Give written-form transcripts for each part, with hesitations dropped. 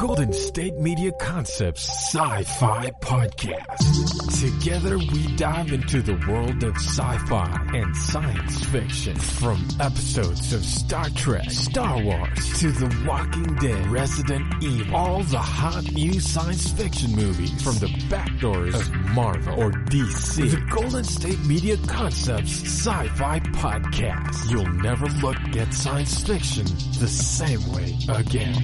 Golden State Media Concepts Sci-Fi Podcast. Together we dive into the world of sci-fi and science fiction. From episodes of Star Trek, Star Wars, to The Walking Dead, Resident Evil, all the hot new science fiction movies from the back doors of Marvel or DC. The Golden State Media Concepts Sci-Fi Podcast. You'll never look at science fiction the same way again.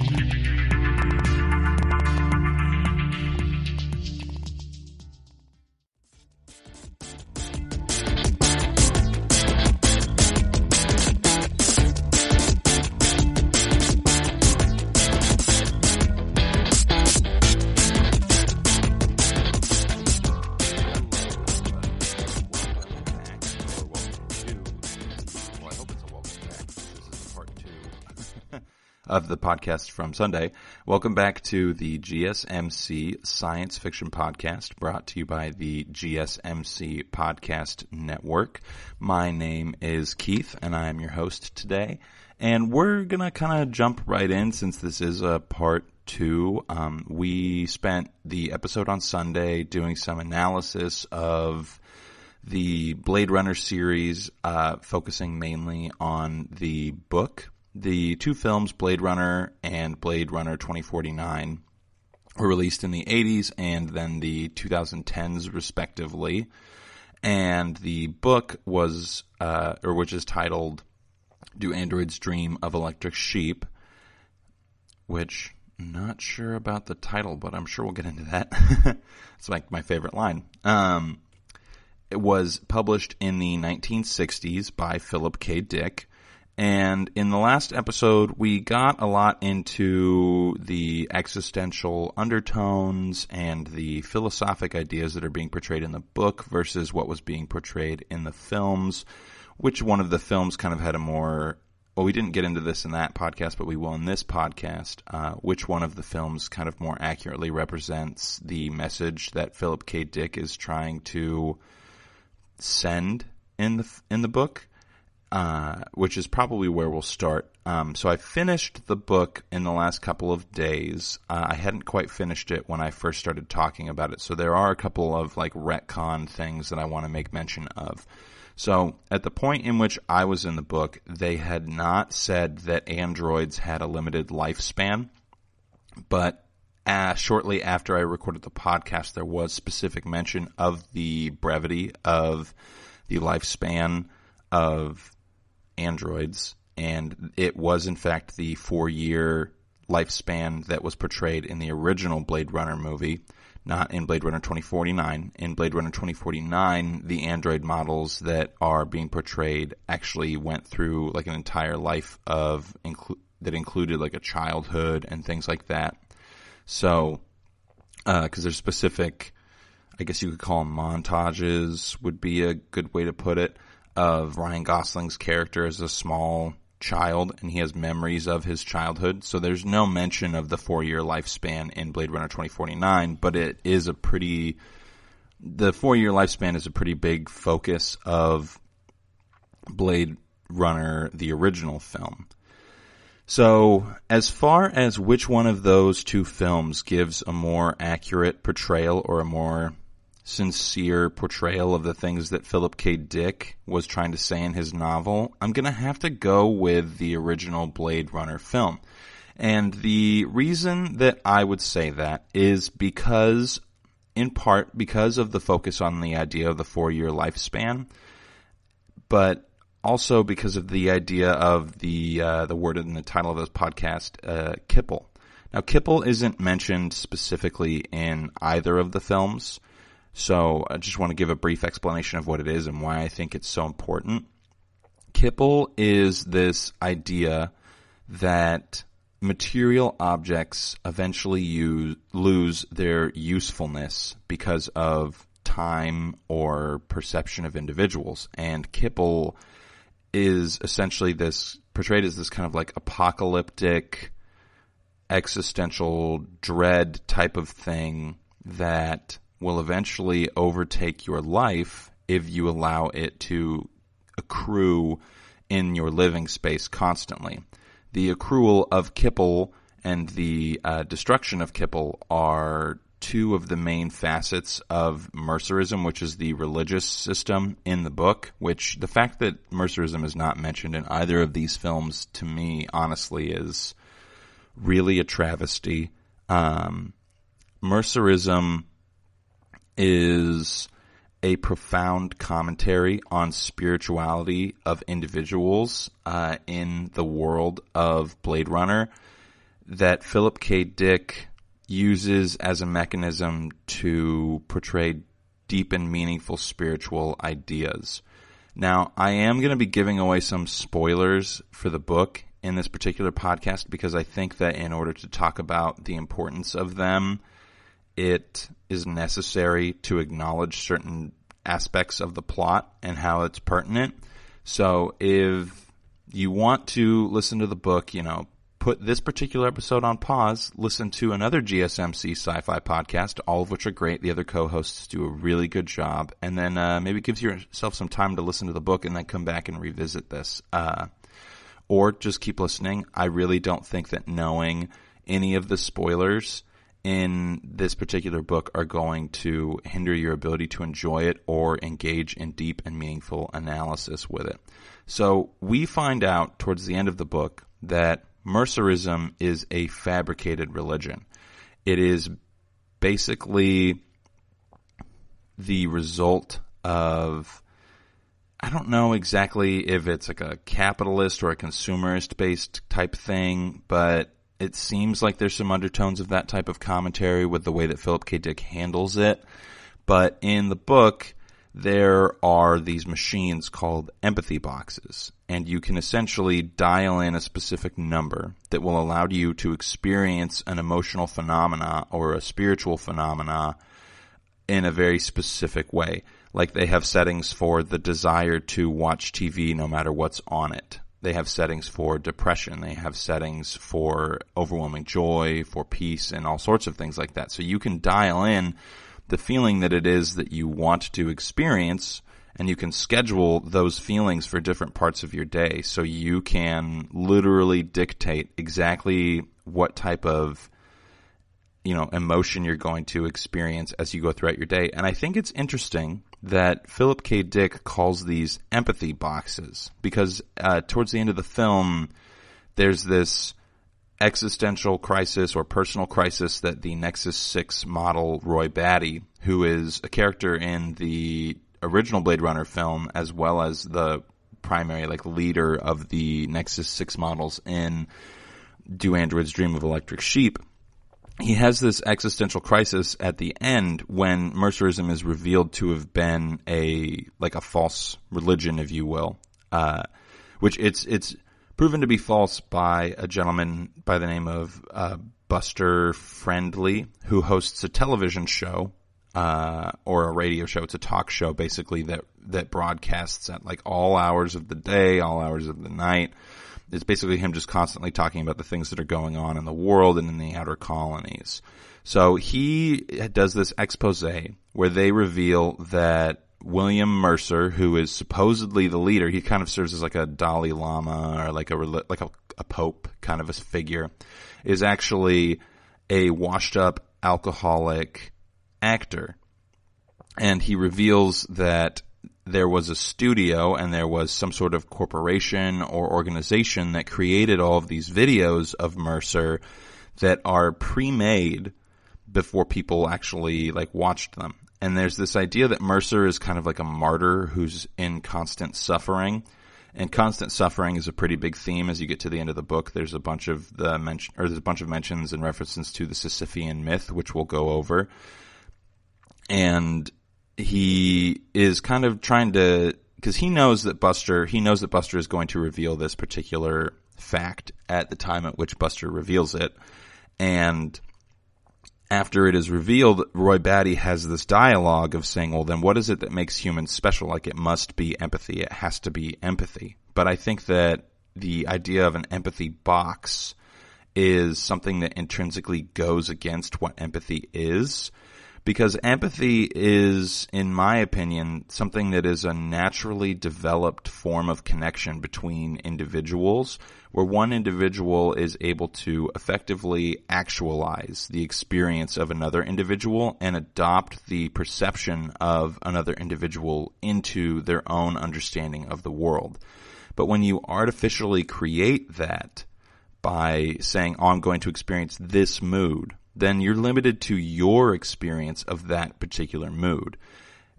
Of the podcast from Sunday. Welcome back to the GSMC Science Fiction Podcast, brought to you by the GSMC Podcast Network. My name is Keith, and I am your host today. And we're going to kind of jump right in since this is a part 2. We spent the episode on Sunday doing some analysis of the Blade Runner series, focusing mainly on the book. The two films, Blade Runner and Blade Runner 2049, were released in the 80s and then the 2010s, respectively. And the book was, which is titled Do Androids Dream of Electric Sheep? Which, I'm not sure about the title, but I'm sure we'll get into that. It's like my favorite line. It was published in the 1960s by Philip K. Dick. And in the last episode, we got a lot into the existential undertones and the philosophic ideas that are being portrayed in the book versus what was being portrayed in the films. Which one of the films kind of had a more, well, we didn't get into this in that podcast, but we will in this podcast. Which one of the films kind of more accurately represents the message that Philip K. Dick is trying to send in the book? Which is probably where we'll start. So I finished the book in the last couple of days. I hadn't quite finished it when I first started talking about it. So there are a couple of like retcon things that I want to make mention of. So at the point in which I was in the book, they had not said that androids had a limited lifespan. But shortly after I recorded the podcast, there was specific mention of the brevity of the lifespan of androids, and it was in fact the 4-year lifespan that was portrayed in the original Blade Runner movie, not in Blade Runner 2049. In Blade Runner 2049, the android models that are being portrayed actually went through like an entire life of that included like a childhood and things like that. So, because there's specific, I guess you could call them montages, would be a good way to put it, of Ryan Gosling's character as a small child, and he has memories of his childhood. So there's no mention of the 4-year lifespan in Blade Runner 2049, but it is the 4-year lifespan is a pretty big focus of Blade Runner, the original film. So as far as which one of those two films gives a more accurate portrayal or a more sincere portrayal of the things that Philip K. Dick was trying to say in his novel, I'm going to have to go with the original Blade Runner film. And the reason that I would say that is because, in part, because of the focus on the idea of the 4-year lifespan, but also because of the idea of the word in the title of this podcast, Kipple. Now, Kipple isn't mentioned specifically in either of the films. So I just want to give a brief explanation of what it is and why I think it's so important. Kipple is this idea that material objects eventually lose their usefulness because of time or perception of individuals. And Kipple is essentially portrayed as this kind of like apocalyptic, existential dread type of thing that will eventually overtake your life if you allow it to accrue in your living space constantly. The accrual of Kipple and the destruction of Kipple are two of the main facets of Mercerism, which is the religious system in the book, which the fact that Mercerism is not mentioned in either of these films, to me, honestly, is really a travesty. Mercerism is a profound commentary on spirituality of individuals in the world of Blade Runner that Philip K. Dick uses as a mechanism to portray deep and meaningful spiritual ideas. Now, I am going to be giving away some spoilers for the book in this particular podcast because I think that in order to talk about the importance of them, it is necessary to acknowledge certain aspects of the plot and how it's pertinent. So if you want to listen to the book, put this particular episode on pause, listen to another GSMC sci-fi podcast, all of which are great. The other co-hosts do a really good job. And then maybe give yourself some time to listen to the book and then come back and revisit this. Or just keep listening. I really don't think that knowing any of the spoilers in this particular book are going to hinder your ability to enjoy it or engage in deep and meaningful analysis with it. So we find out towards the end of the book that Mercerism is a fabricated religion. It is basically the result of, I don't know exactly if it's like a capitalist or a consumerist-based type thing, but it seems like there's some undertones of that type of commentary with the way that Philip K. Dick handles it. But in the book, there are these machines called empathy boxes, and you can essentially dial in a specific number that will allow you to experience an emotional phenomena or a spiritual phenomena in a very specific way. Like they have settings for the desire to watch TV no matter what's on it. They have settings for depression. They have settings for overwhelming joy, for peace, and all sorts of things like that. So you can dial in the feeling that it is that you want to experience, and you can schedule those feelings for different parts of your day. So you can literally dictate exactly what type of emotion you're going to experience as you go throughout your day. And I think it's interesting that Philip K. Dick calls these empathy boxes because towards the end of the film, there's this existential crisis or personal crisis that the Nexus 6 model Roy Batty, who is a character in the original Blade Runner film as well as the primary leader of the Nexus 6 models in Do Androids Dream of Electric Sheep. He has this existential crisis at the end when Mercerism is revealed to have been a false religion, if you will, which it's proven to be false by a gentleman by the name of Buster Friendly, who hosts a television show or a radio show. It's a talk show basically that broadcasts at all hours of the day, all hours of the night. It's basically him just constantly talking about the things that are going on in the world and in the outer colonies. So he does this expose where they reveal that William Mercer, who is supposedly the leader, he kind of serves as a Dalai Lama or a pope kind of a figure, is actually a washed-up alcoholic actor. And he reveals that there was a studio and there was some sort of corporation or organization that created all of these videos of Mercer that are pre-made before people actually watched them. And there's this idea that Mercer is kind of like a martyr who's in constant suffering. And constant suffering is a pretty big theme as you get to the end of the book. There's a bunch of mentions and references to the Sisyphean myth, which we'll go over. And he is kind of trying to, because he knows that Buster is going to reveal this particular fact at the time at which Buster reveals it. And after it is revealed, Roy Batty has this dialogue of saying, well, then what is it that makes humans special? It must be empathy. It has to be empathy. But I think that the idea of an empathy box is something that intrinsically goes against what empathy is, because empathy is, in my opinion, something that is a naturally developed form of connection between individuals, where one individual is able to effectively actualize the experience of another individual and adopt the perception of another individual into their own understanding of the world. But when you artificially create that by saying, oh, I'm going to experience this mood, then you're limited to your experience of that particular mood.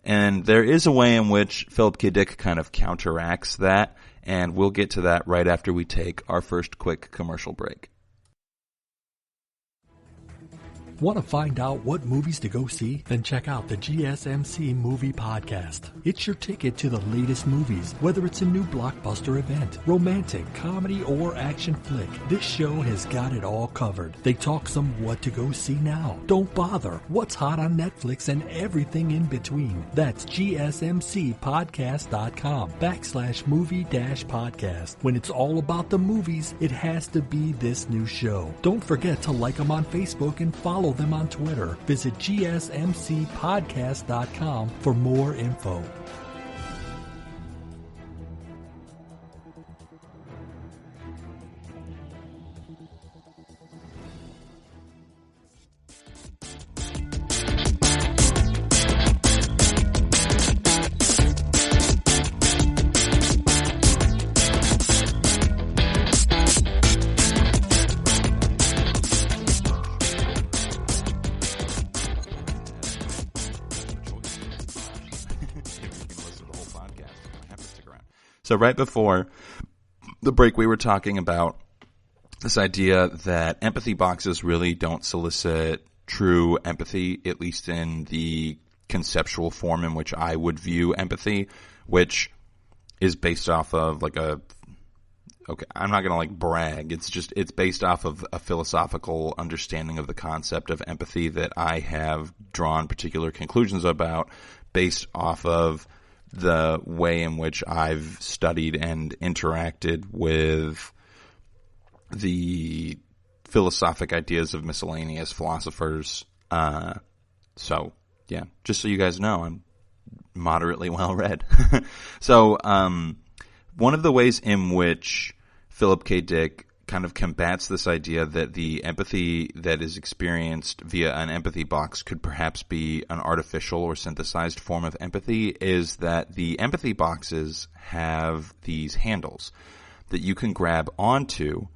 And there is a way in which Philip K. Dick kind of counteracts that, and we'll get to that right after we take our first quick commercial break. Want to find out what movies to go see? Then check out the GSMC Movie Podcast. It's your ticket to the latest movies, whether it's a new blockbuster event, romantic, comedy, or action flick. This show has got it all covered. They talk some what to go see now, don't bother, what's hot on Netflix, and everything in between. That's GSMCpodcast.com/movie-podcast. When it's all about the movies, it has to be this new show. Don't forget to like them on Facebook and follow them on Twitter. Visit GSMCpodcast.com for more info. So right before the break, we were talking about this idea that empathy boxes really don't solicit true empathy, at least in the conceptual form in which I would view empathy, which is based off of I'm not going to brag. It's based off of a philosophical understanding of the concept of empathy that I have drawn particular conclusions about based off of the way in which I've studied and interacted with the philosophic ideas of miscellaneous philosophers. So, yeah, just so you guys know, I'm moderately well read. So, one of the ways in which Philip K. Dick kind of combats this idea that the empathy that is experienced via an empathy box could perhaps be an artificial or synthesized form of empathy is that the empathy boxes have these handles that you can grab onto,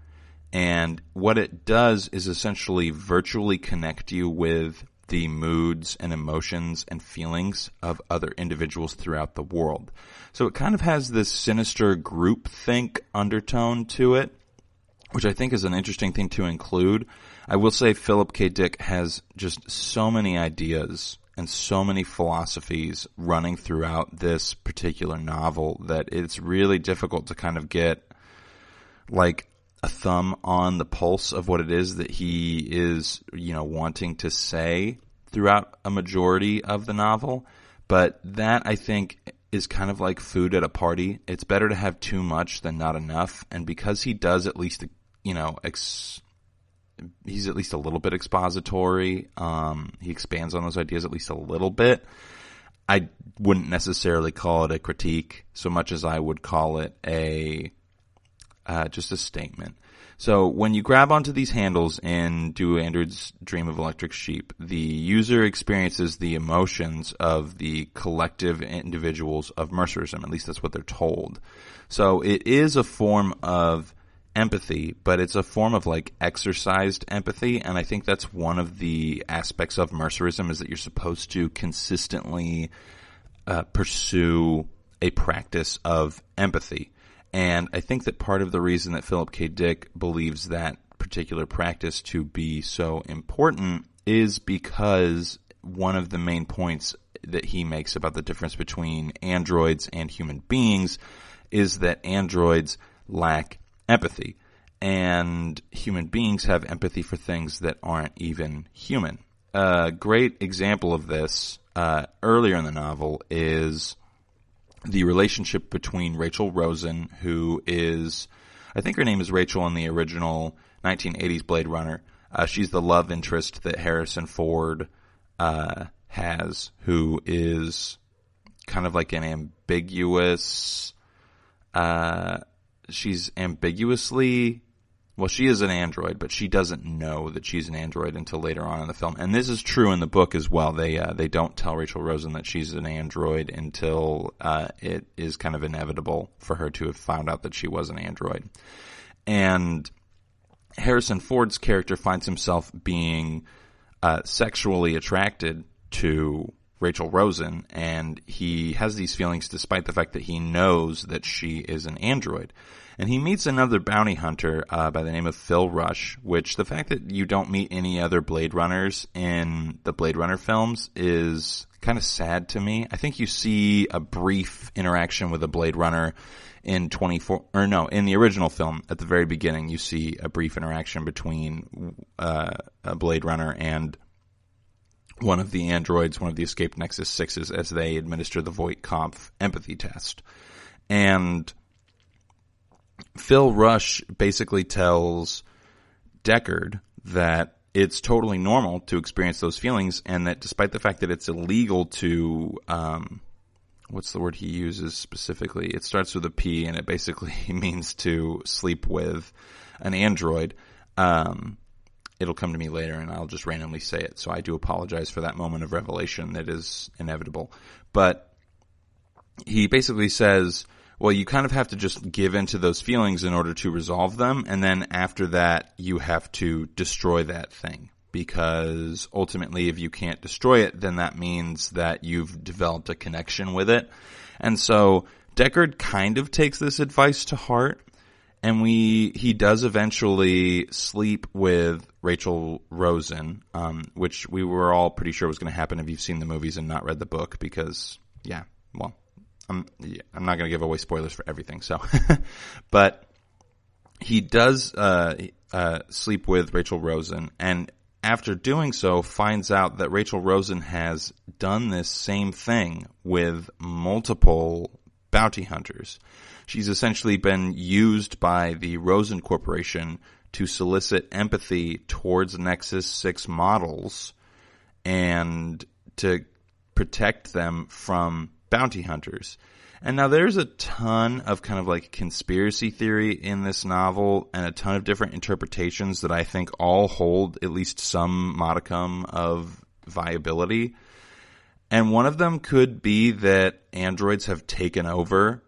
and what it does is essentially virtually connect you with the moods and emotions and feelings of other individuals throughout the world. So it kind of has this sinister groupthink undertone to it, which I think is an interesting thing to include. I will say Philip K. Dick has just so many ideas and so many philosophies running throughout this particular novel that it's really difficult to kind of get a thumb on the pulse of what it is that he is, wanting to say throughout a majority of the novel. But that, I think, is kind of like food at a party. It's better to have too much than not enough. And because he does at least, he's at least a little bit expository. He expands on those ideas at least a little bit. I wouldn't necessarily call it a critique so much as I would call it just a statement. So when you grab onto these handles in Do Androids Dream of Electric Sheep, the user experiences the emotions of the collective individuals of Mercerism. At least that's what they're told. So it is a form of empathy, but it's a form of exercised empathy, and I think that's one of the aspects of Mercerism is that you're supposed to consistently pursue a practice of empathy. And I think that part of the reason that Philip K. Dick believes that particular practice to be so important is because one of the main points that he makes about the difference between androids and human beings is that androids lack empathy, and human beings have empathy for things that aren't even human. A great example of this earlier in the novel is the relationship between Rachel Rosen, who is, I think her name is Rachel in the original 1980s Blade Runner. She's the love interest that Harrison Ford has, who is kind of like an ambiguous, she's ambiguously, well, she is an android, but she doesn't know that she's an android until later on in the film. And this is true in the book as well. They don't tell Rachel Rosen that she's an android until it is kind of inevitable for her to have found out that she was an android. And Harrison Ford's character finds himself being sexually attracted to Rachel Rosen, and he has these feelings despite the fact that he knows that she is an android. And he meets another bounty hunter by the name of Phil Rush, which the fact that you don't meet any other Blade Runners in the Blade Runner films is kind of sad to me. I think you see a brief interaction with a Blade Runner in the original film at the very beginning. You see a brief interaction between a Blade Runner and one of the androids, one of the escaped Nexus 6s, as they administer the Voight-Kampff empathy test. And Phil Rush basically tells Deckard that it's totally normal to experience those feelings, and that despite the fact that it's illegal to, what's the word he uses specifically? It starts with a P, and it basically means to sleep with an android. It'll come to me later, and I'll just randomly say it, so I do apologize for that moment of revelation that is inevitable. But he basically says, well, you kind of have to just give into those feelings in order to resolve them, and then after that, you have to destroy that thing. Because ultimately, if you can't destroy it, then that means that you've developed a connection with it. And so Deckard kind of takes this advice to heart, and he does eventually sleep with Rachel Rosen, which we were all pretty sure was going to happen if you've seen the movies and not read the book, because, I'm not going to give away spoilers for everything, so. But he does sleep with Rachel Rosen, and after doing so, finds out that Rachel Rosen has done this same thing with multiple bounty hunters. She's essentially been used by the Rosen Corporation to solicit empathy towards Nexus 6 models and to protect them from bounty hunters. And now there's a ton of kind of like conspiracy theory in this novel and a ton of different interpretations that I think all hold at least some modicum of viability. And one of them could be that androids have taken over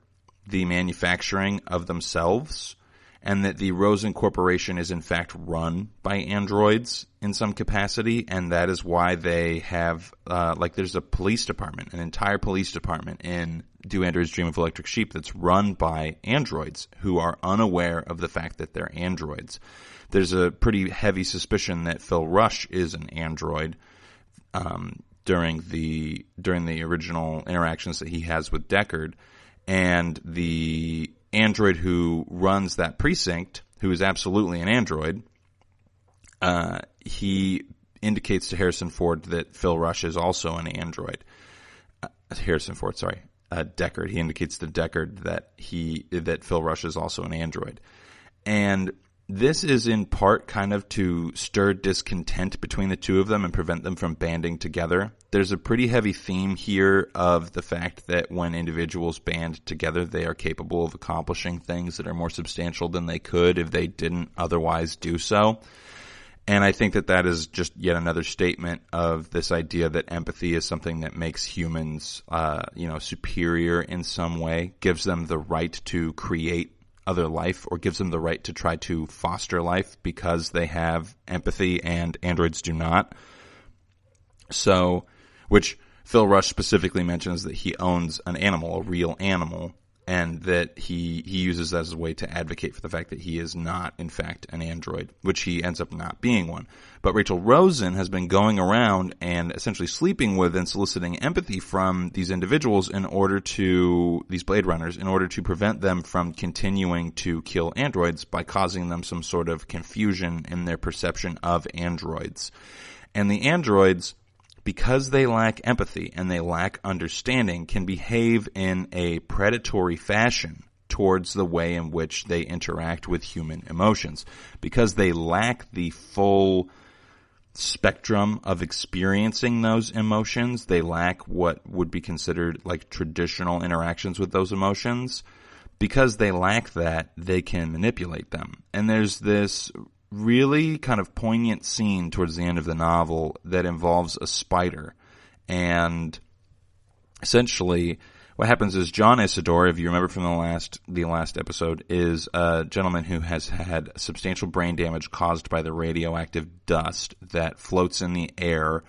the manufacturing of themselves, and that the Rosen Corporation is in fact run by androids in some capacity, and that is why they have, there's a police department, an entire police department in Do Androids Dream of Electric Sheep that's run by androids who are unaware of the fact that they're androids. There's a pretty heavy suspicion that Phil Rush is an android, during the original interactions that he has with Deckard, and the android who runs that precinct, who is absolutely an android, he indicates to Harrison Ford that Phil Rush is also an android. Deckard. He indicates to Deckard that Phil Rush is also an android. And this is in part kind of to stir discontent between the two of them and prevent them from banding together. There's a pretty heavy theme here of the fact that when individuals band together, they are capable of accomplishing things that are more substantial than they could if they didn't otherwise do so. And I think that that is just yet another statement of this idea that empathy is something that makes humans, superior in some way, gives them the right to create other life, or gives them the right to try to foster life because they have empathy and androids do not. So, which Phil Rush specifically mentions that he owns an animal, a real animal, and that he uses that as a way to advocate for the fact that he is not, in fact, an android, which he ends up not being one. But Rachel Rosen has been going around and essentially sleeping with and soliciting empathy from these individuals these Blade Runners, in order to prevent them from continuing to kill androids by causing them some sort of confusion in their perception of androids. And the androids, because they lack empathy and they lack understanding, can behave in a predatory fashion towards the way in which they interact with human emotions. Because they lack the full spectrum of experiencing those emotions. They lack what would be considered like traditional interactions with those emotions. Because they lack that, they can manipulate them. And there's this really kind of poignant scene towards the end of the novel that involves a spider. And essentially, what happens is John Isidore, if you remember from the last episode, is a gentleman who has had substantial brain damage caused by the radioactive dust that floats in the air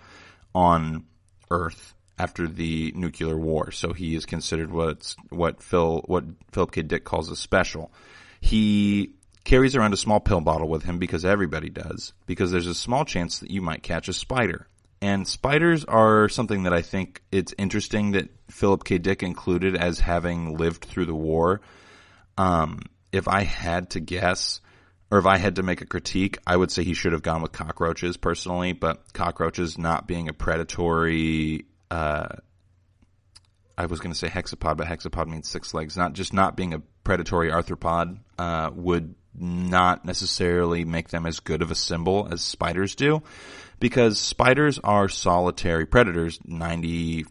on Earth after the nuclear war. So he is considered what Philip K. Dick calls a special. He carries around a small pill bottle with him because everybody does, because there's a small chance that you might catch a spider. And spiders are something that I think it's interesting that Philip K. Dick included as having lived through the war. If I had to guess, or if I had to make a critique, I would say he should have gone with cockroaches personally, but cockroaches not being a predatory, I was going to say hexapod, but hexapod means 6 legs. Not being a predatory arthropod would not necessarily make them as good of a symbol as spiders do, because spiders are solitary predators 95%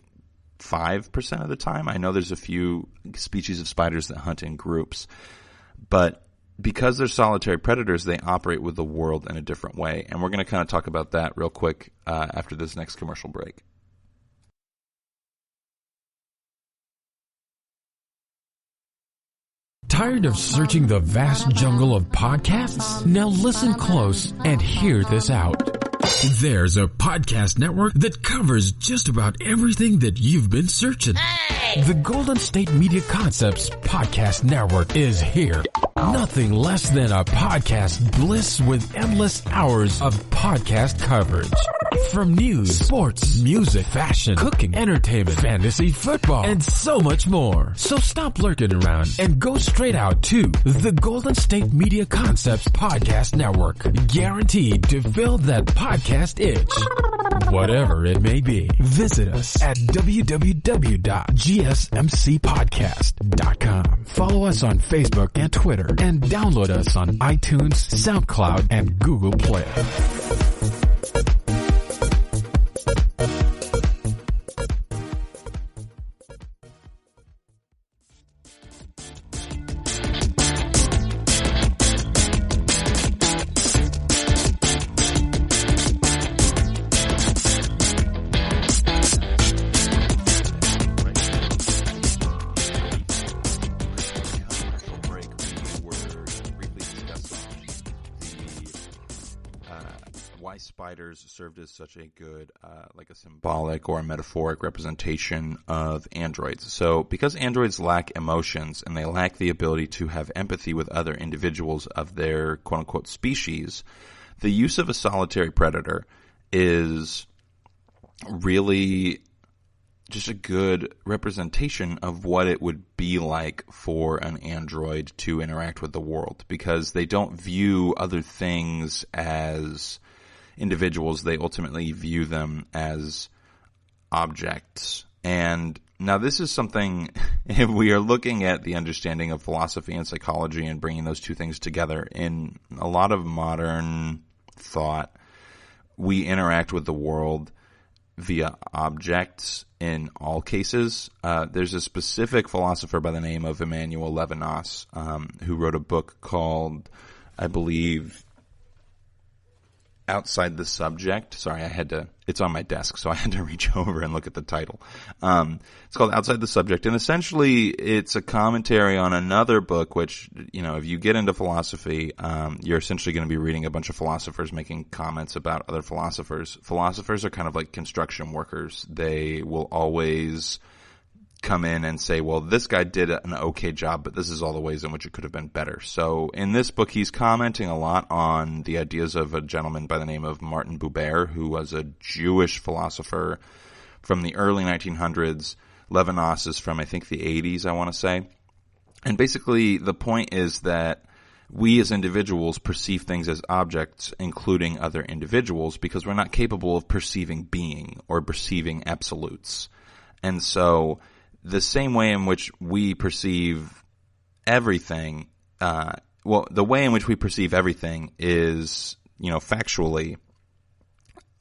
of the time. I know there's a few species of spiders that hunt in groups, but because they're solitary predators, they operate with the world in a different way. And we're going to kind of talk about that real quick after this next commercial break. Tired of searching the vast jungle of podcasts? Now listen close and hear this out. There's a podcast network that covers just about everything that you've been searching. Hey! The Golden State Media Concepts Podcast Network is here. Nothing less than a podcast bliss with endless hours of podcast coverage. From news, sports, music, fashion, cooking, entertainment, fantasy, football, and so much more. So stop lurking around and go straight out to the Golden State Media Concepts Podcast Network. Guaranteed to fill that podcast itch. Whatever it may be. Visit us at www.gsmcpodcast.com. Follow us on Facebook and Twitter, and download us on iTunes, SoundCloud, and Google Play. Spiders served as such a good, like a symbolic or a metaphoric representation of androids. So because androids lack emotions and they lack the ability to have empathy with other individuals of their quote-unquote species, the use of a solitary predator is really just a good representation of what it would be like for an android to interact with the world, because they don't view other things as individuals. They ultimately view them as objects. And now this is something, if we are looking at the understanding of philosophy and psychology and bringing those two things together, in a lot of modern thought, we interact with the world via objects in all cases. There's a specific philosopher by the name of Emmanuel Levinas, who wrote a book called, I believe, Outside the Subject. Sorry, it's on my desk, so I had to reach over and look at the title. It's called Outside the Subject, and essentially it's a commentary on another book, which, if you get into philosophy, you're essentially going to be reading a bunch of philosophers making comments about other philosophers. Philosophers are kind of like construction workers. They will always come in and say, well, this guy did an okay job, but this is all the ways in which it could have been better. So in this book, he's commenting a lot on the ideas of a gentleman by the name of Martin Buber, who was a Jewish philosopher from the early 1900s. Levinas is from, I think, the 80s, I want to say. And basically, the point is that we as individuals perceive things as objects, including other individuals, because we're not capable of perceiving being or perceiving absolutes. And so the same way in which we perceive everything, the way in which we perceive everything is, factually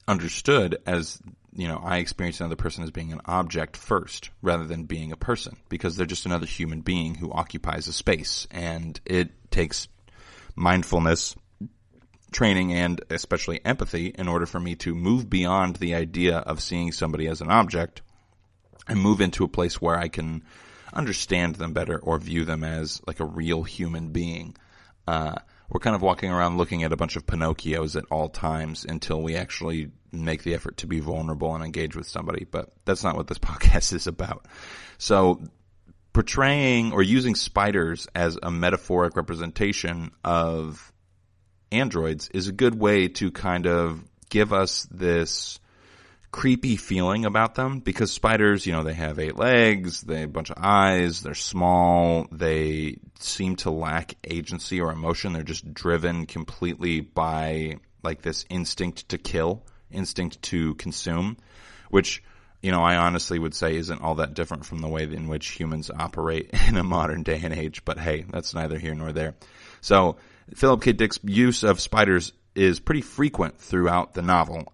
understood as, I experience another person as being an object first rather than being a person, because they're just another human being who occupies a space. And it takes mindfulness training and especially empathy in order for me to move beyond the idea of seeing somebody as an object and move into a place where I can understand them better or view them as like a real human being. We're kind of walking around looking at a bunch of Pinocchios at all times until we actually make the effort to be vulnerable and engage with somebody. But that's not what this podcast is about. So portraying or using spiders as a metaphoric representation of androids is a good way to kind of give us this creepy feeling about them, because spiders, they have 8 legs, they have a bunch of eyes, they're small, they seem to lack agency or emotion. They're just driven completely by like this instinct to kill, instinct to consume, which, I honestly would say isn't all that different from the way in which humans operate in a modern day and age. But hey, that's neither here nor there. So Philip K. Dick's use of spiders is pretty frequent throughout the novel.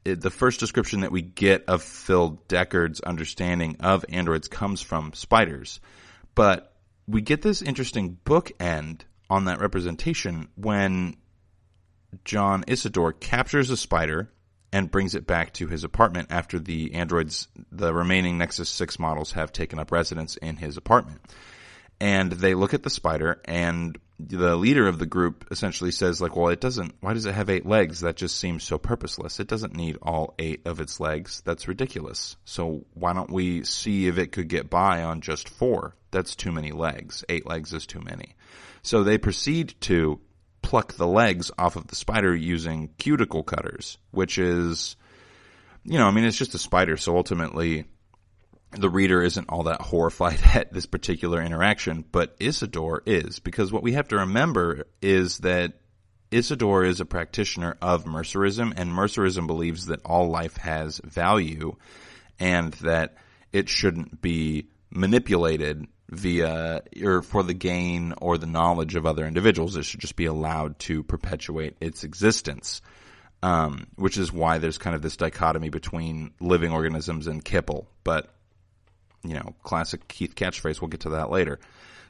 The first description that we get of Phil Deckard's understanding of androids comes from spiders. But we get this interesting bookend on that representation when John Isidore captures a spider and brings it back to his apartment after the remaining Nexus 6 models have taken up residence in his apartment. And they look at the spider, and the leader of the group essentially says, like, well, why does it have 8 legs? That just seems so purposeless. It doesn't need all 8 of its legs. That's ridiculous. So why don't we see if it could get by on just 4? That's too many legs. 8 legs is too many. So they proceed to pluck the legs off of the spider using cuticle cutters, which is, it's just a spider. So ultimately, the reader isn't all that horrified at this particular interaction, but Isidore is, because what we have to remember is that Isidore is a practitioner of Mercerism, and Mercerism believes that all life has value and that it shouldn't be manipulated via or for the gain or the knowledge of other individuals. It should just be allowed to perpetuate its existence. Which is why there's kind of this dichotomy between living organisms and Kipple, but classic Keith catchphrase. We'll get to that later.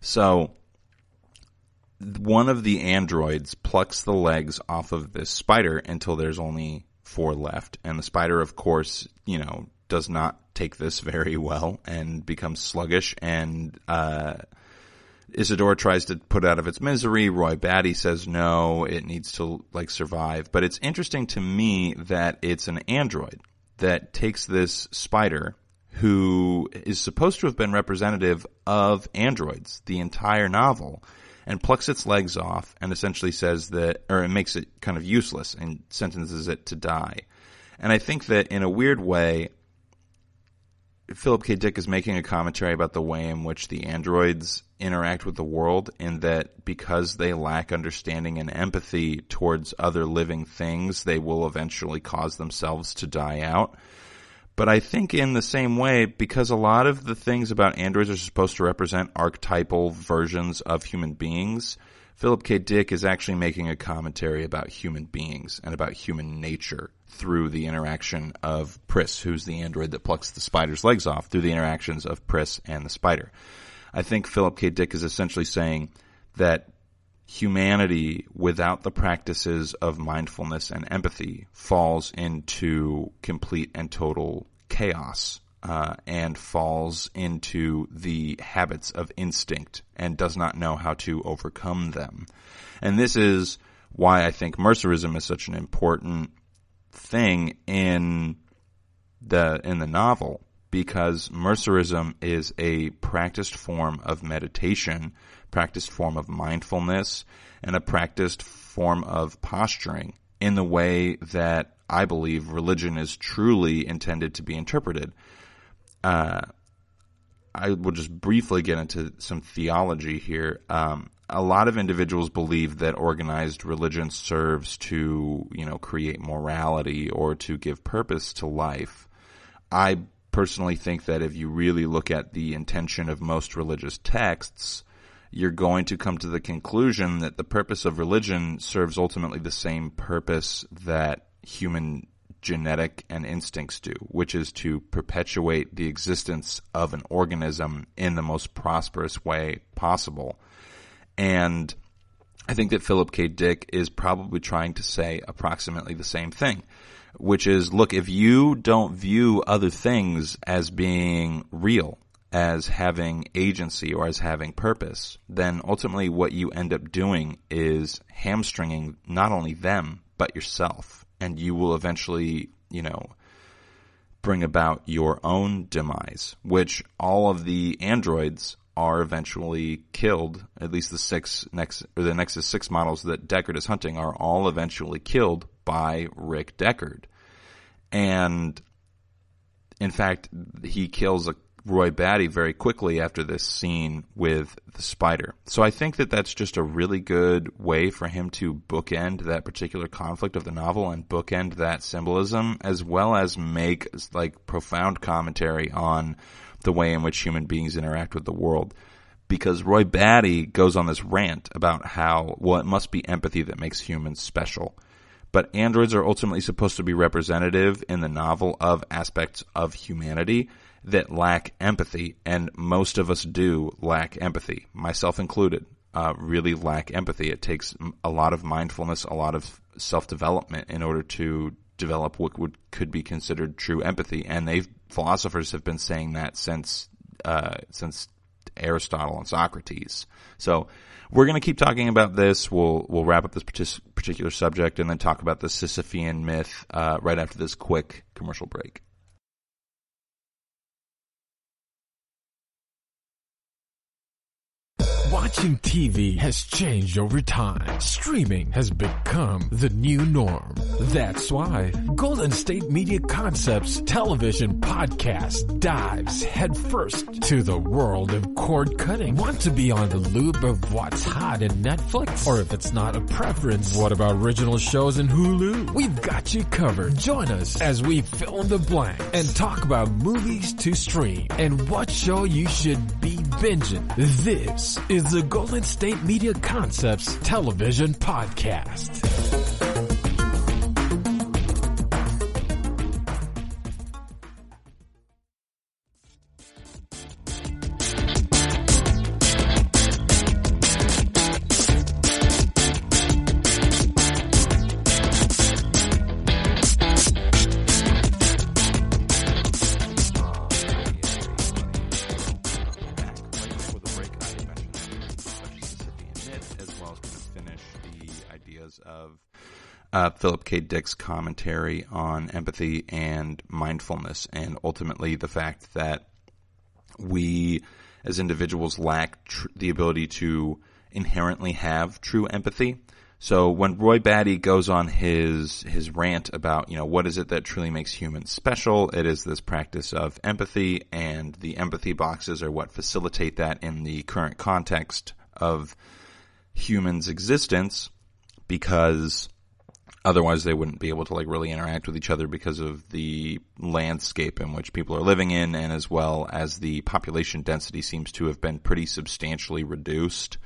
So one of the androids plucks the legs off of this spider until there's only 4 left. And the spider, of course, does not take this very well and becomes sluggish. And Isidore tries to put it out of its misery. Roy Batty says no, it needs to survive. But it's interesting to me that it's an android that takes this spider, who is supposed to have been representative of androids the entire novel, and plucks its legs off and essentially says that, or it makes it kind of useless and sentences it to die. And I think that in a weird way, Philip K. Dick is making a commentary about the way in which the androids interact with the world, in that because they lack understanding and empathy towards other living things, they will eventually cause themselves to die out. But I think in the same way, because a lot of the things about androids are supposed to represent archetypal versions of human beings, Philip K. Dick is actually making a commentary about human beings and about human nature through the interaction of Pris, who's the android that plucks the spider's legs off, through the interactions of Pris and the spider. I think Philip K. Dick is essentially saying that humanity without the practices of mindfulness and empathy falls into complete and total chaos, and falls into the habits of instinct and does not know how to overcome them. And this is why I think Mercerism is such an important thing in the novel, because Mercerism is a practiced form of meditation, practiced form of mindfulness, and a practiced form of posturing in the way that I believe religion is truly intended to be interpreted. I will just briefly get into some theology here. A lot of individuals believe that organized religion serves to, create morality or to give purpose to life. I personally think that if you really look at the intention of most religious texts, you're going to come to the conclusion that the purpose of religion serves ultimately the same purpose that human genetic and instincts do, which is to perpetuate the existence of an organism in the most prosperous way possible. And I think that Philip K. Dick is probably trying to say approximately the same thing, which is, look, if you don't view other things as being real, as having agency or as having purpose, then ultimately what you end up doing is hamstringing not only them, but yourself. And you will eventually, bring about your own demise, which all of the androids are eventually killed. At least the Nexus 6 models that Deckard is hunting are all eventually killed by Rick Deckard. And in fact, he kills Roy Batty very quickly after this scene with the spider. So I think that that's just a really good way for him to bookend that particular conflict of the novel and bookend that symbolism, as well as make profound commentary on the way in which human beings interact with the world. Because Roy Batty goes on this rant about how, it must be empathy that makes humans special. But androids are ultimately supposed to be representative in the novel of aspects of humanity that lack empathy, and most of us do lack empathy, myself included, really lack empathy. It takes a lot of mindfulness, a lot of self-development in order to develop what could be considered true empathy, and philosophers have been saying that since Aristotle and Socrates. So we're going to keep talking about this. We'll wrap up this particular subject and then talk about the Sisyphean myth right after this quick commercial break. Watching TV has changed over time. Streaming has become the new norm. That's why Golden State Media Concepts television podcast dives headfirst to the world of cord cutting. Want to be on the loop of what's hot in Netflix? Or if it's not a preference, what about original shows in Hulu? We've got you covered. Join us as we fill in the blank and talk about movies to stream and what show you should be binging. This is the Golden State Media Concepts television podcast. Philip K. Dick's commentary on empathy and mindfulness, and ultimately the fact that we as individuals lack the ability to inherently have true empathy. So when Roy Batty goes on his rant about, what is it that truly makes humans special, it is this practice of empathy, and the empathy boxes are what facilitate that in the current context of humans' existence, because otherwise they wouldn't be able to really interact with each other because of the landscape in which people are living in, and as well as the population density seems to have been pretty substantially reduced.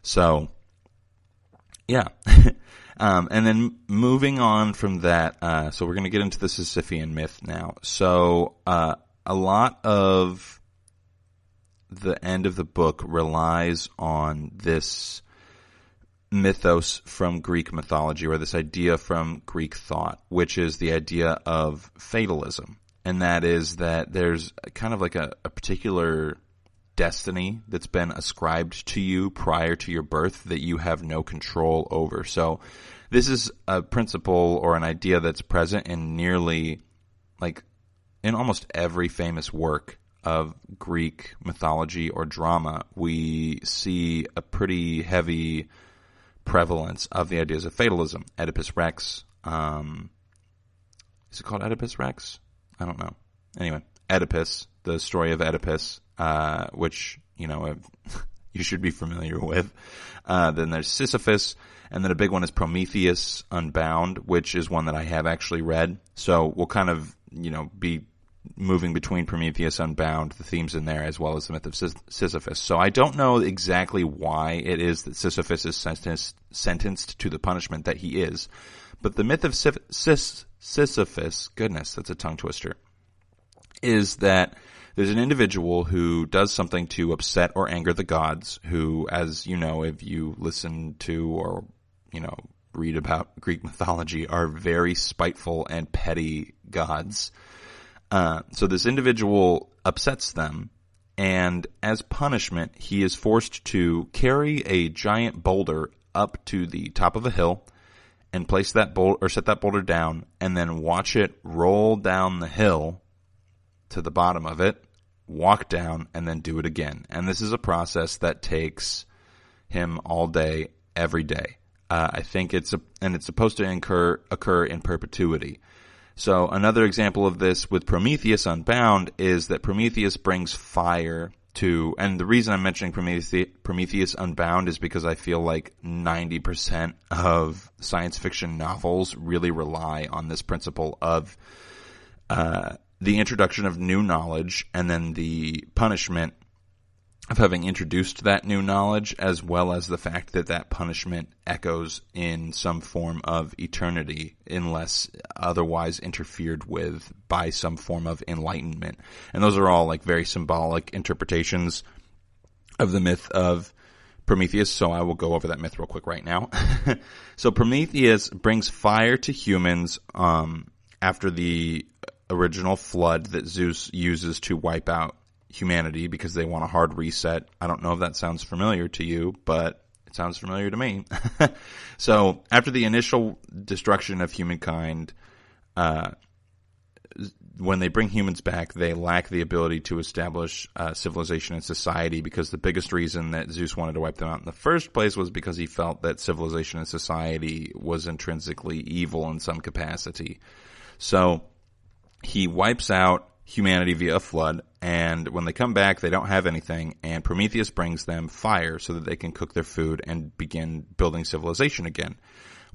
So, yeah. And then moving on from that, so we're going to get into the Sisyphean myth now. So, a lot of the end of the book relies on this mythos from Greek mythology, or this idea from Greek thought, which is the idea of fatalism. And that is that there's kind of a particular destiny that's been ascribed to you prior to your birth that you have no control over. So this is a principle or an idea that's present in nearly, in almost every famous work of Greek mythology or drama. We see a pretty heavy prevalence of the ideas of fatalism. Oedipus Rex. Is it called Oedipus Rex? I don't know. Anyway, Oedipus, the story of Oedipus, which, you should be familiar with. Then there's Sisyphus, and then a big one is Prometheus Unbound, which is one that I have actually read. So we'll kind of, be moving between Prometheus Unbound, the themes in there, as well as the myth of Sisyphus. So I don't know exactly why it is that Sisyphus is sentenced to the punishment that he is, But the myth of Sisyphus, goodness, that's a tongue twister, is that there's an individual who does something to upset or anger the gods, who, as you know, if you listen to or, read about Greek mythology, are very spiteful and petty gods. So this individual upsets them, and as punishment, he is forced to carry a giant boulder up to the top of a hill and place that set that boulder down, and then watch it roll down the hill to the bottom of it, walk down, and then do it again. And this is a process that takes him all day, every day. I think it's supposed to occur in perpetuity. So another example of this with Prometheus Unbound is that Prometheus brings fire to, and the reason I'm mentioning Prometheus Unbound is because I feel like 90% of science fiction novels really rely on this principle of the introduction of new knowledge and then the punishment of having introduced that new knowledge, as well as the fact that that punishment echoes in some form of eternity unless otherwise interfered with by some form of enlightenment. And those are all like very symbolic interpretations of the myth of Prometheus, so I will go over that myth real quick right now. So Prometheus brings fire to humans after the original flood that Zeus uses to wipe out humanity because they want a hard reset. I don't know if that sounds familiar to you, but it sounds familiar to me. So after the initial destruction of humankind, when they bring humans back, they lack the ability to establish civilization and society, because the biggest reason that Zeus wanted to wipe them out in the first place was because he felt that civilization and society was intrinsically evil in some capacity. So he wipes out humanity via a flood, and when they come back, they don't have anything, and Prometheus brings them fire so that they can cook their food and begin building civilization again.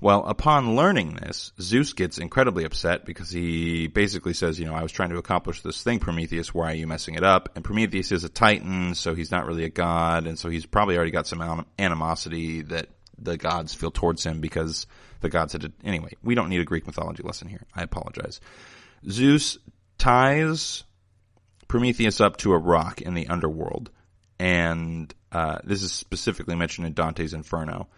Well, upon learning this, Zeus gets incredibly upset because he basically says, I was trying to accomplish this thing, Prometheus, why are you messing it up? And Prometheus is a titan, so he's not really a god, and so he's probably already got some animosity that the gods feel towards him because the gods had to... Anyway, we don't need a Greek mythology lesson here. I apologize. Zeus ties Prometheus up to a rock in the underworld, and this is specifically mentioned in Dante's Inferno,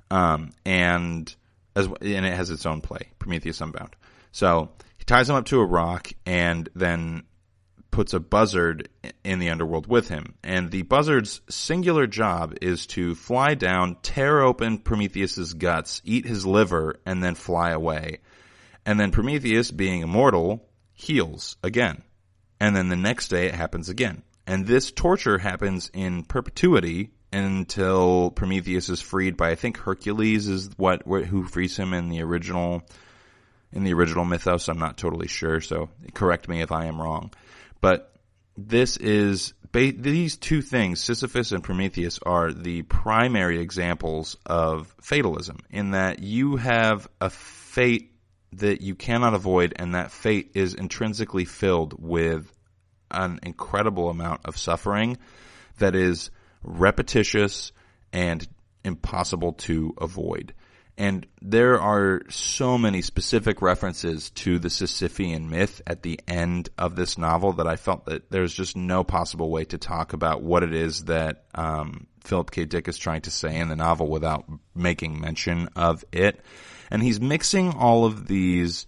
and it has its own play, Prometheus Unbound. So he ties him up to a rock and then puts a buzzard in the underworld with him, and the buzzard's singular job is to fly down, tear open Prometheus's guts, eat his liver, and then fly away. And then Prometheus, being immortal, heals again. And then the next day it happens again. And this torture happens in perpetuity until Prometheus is freed by, I think Hercules is who frees him in the original mythos. I'm not totally sure, so correct me if I am wrong. But these two things, Sisyphus and Prometheus, are the primary examples of fatalism, in that you have a fate that you cannot avoid, and that fate is intrinsically filled with an incredible amount of suffering that is repetitious and impossible to avoid. And there are so many specific references to the Sisyphean myth at the end of this novel that I felt that there's just no possible way to talk about what it is that Philip K. Dick is trying to say in the novel without making mention of it. And he's mixing all of these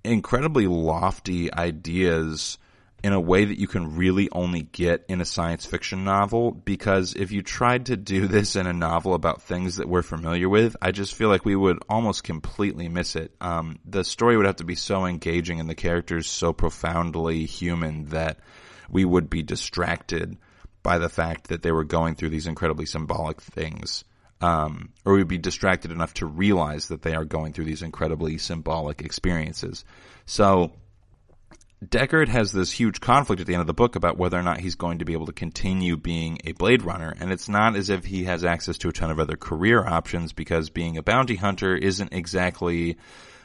incredibly lofty ideas in a way that you can really only get in a science fiction novel, because if you tried to do this in a novel about things that we're familiar with, I just feel like we would almost completely miss it. The story would have to be so engaging and the characters so profoundly human that we would be distracted by the fact that they were going through these incredibly symbolic things. Or we'd be distracted enough to realize that they are going through these incredibly symbolic experiences. So Deckard has this huge conflict at the end of the book about whether or not he's going to be able to continue being a Blade Runner. And it's not as if he has access to a ton of other career options, because being a bounty hunter isn't exactly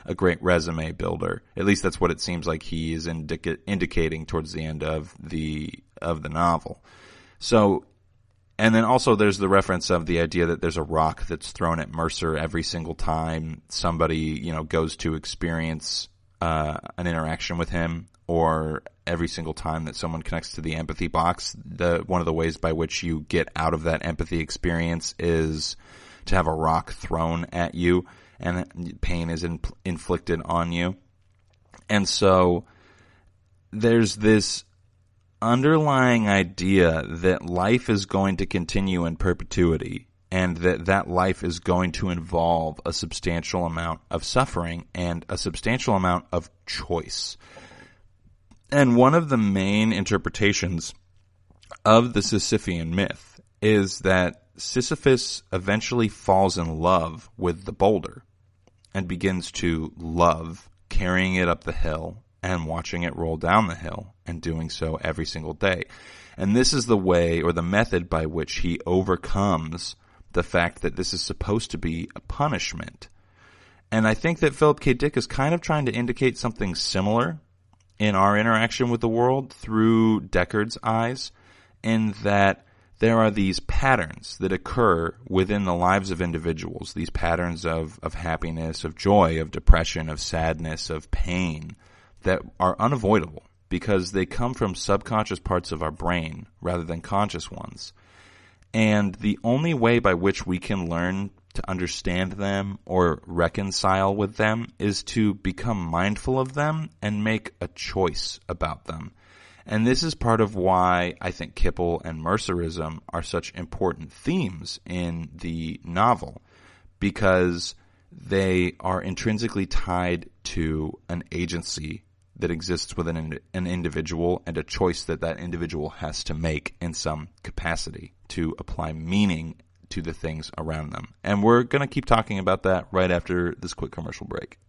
a great resume builder. At least that's what it seems like he is indicating towards the end of the novel. So And then also there's the reference of the idea that there's a rock that's thrown at Mercer every single time somebody, goes to experience an interaction with him, or every single time that someone connects to the empathy box. One of the ways by which you get out of that empathy experience is to have a rock thrown at you, and pain is inflicted on you. And so there's this underlying idea that life is going to continue in perpetuity, and that life is going to involve a substantial amount of suffering and a substantial amount of choice. And one of the main interpretations of the Sisyphean myth is that Sisyphus eventually falls in love with the boulder and begins to love carrying it up the hill and watching it roll down the hill, and doing so every single day. And this is the way, or the method, by which he overcomes the fact that this is supposed to be a punishment. And I think that Philip K. Dick is kind of trying to indicate something similar in our interaction with the world through Deckard's eyes, in that there are these patterns that occur within the lives of individuals, these patterns of happiness, of joy, of depression, of sadness, of pain, that are unavoidable because they come from subconscious parts of our brain rather than conscious ones. And the only way by which we can learn to understand them or reconcile with them is to become mindful of them and make a choice about them. And this is part of why I think Kipple and Mercerism are such important themes in the novel, because they are intrinsically tied to an agency that exists within an individual, and a choice that individual has to make in some capacity to apply meaning to the things around them. And we're going to keep talking about that right after this quick commercial break.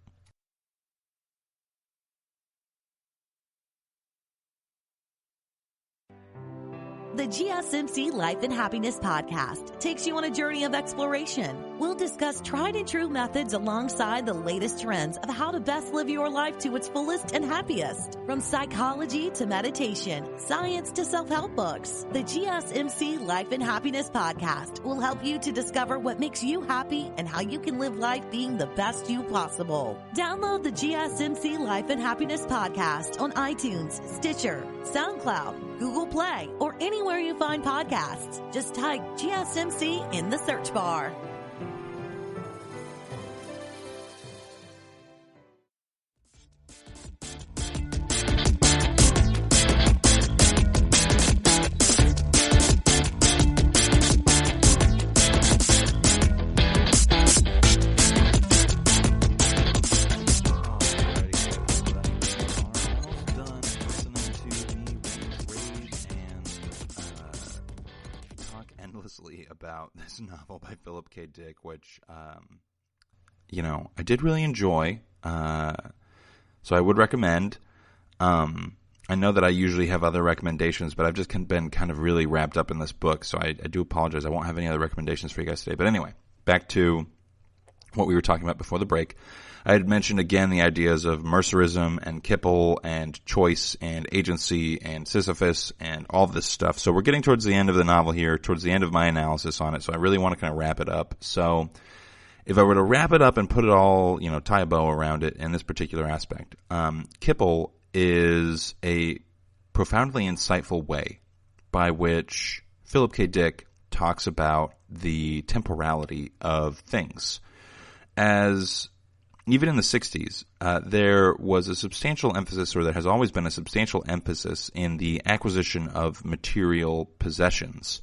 The GSMC Life and Happiness Podcast takes you on a journey of exploration. We'll discuss tried and true methods alongside the latest trends of how to best live your life to its fullest and happiest. From psychology to meditation, science to self-help books, the GSMC Life and Happiness Podcast will help you to discover what makes you happy and how you can live life being the best you possible. Download the GSMC Life and Happiness Podcast on iTunes, Stitcher, SoundCloud, Google Play, or anywhere you find podcasts. Just type GSMC in the search bar. About this novel by Philip K. Dick, which, I did really enjoy, so I would recommend. I know that I usually have other recommendations, but I've just been kind of really wrapped up in this book, so I do apologize. I won't have any other recommendations for you guys today. But anyway, back to what we were talking about before the break. I had mentioned again the ideas of Mercerism and Kipple and choice and agency and Sisyphus and all this stuff. So we're getting towards the end of the novel here, towards the end of my analysis on it. So I really want to kind of wrap it up. So if I were to wrap it up and put it all, tie a bow around it in this particular aspect, Kipple is a profoundly insightful way by which Philip K. Dick talks about the temporality of things. As even in the 60s, there was a substantial emphasis, or there has always been a substantial emphasis in the acquisition of material possessions.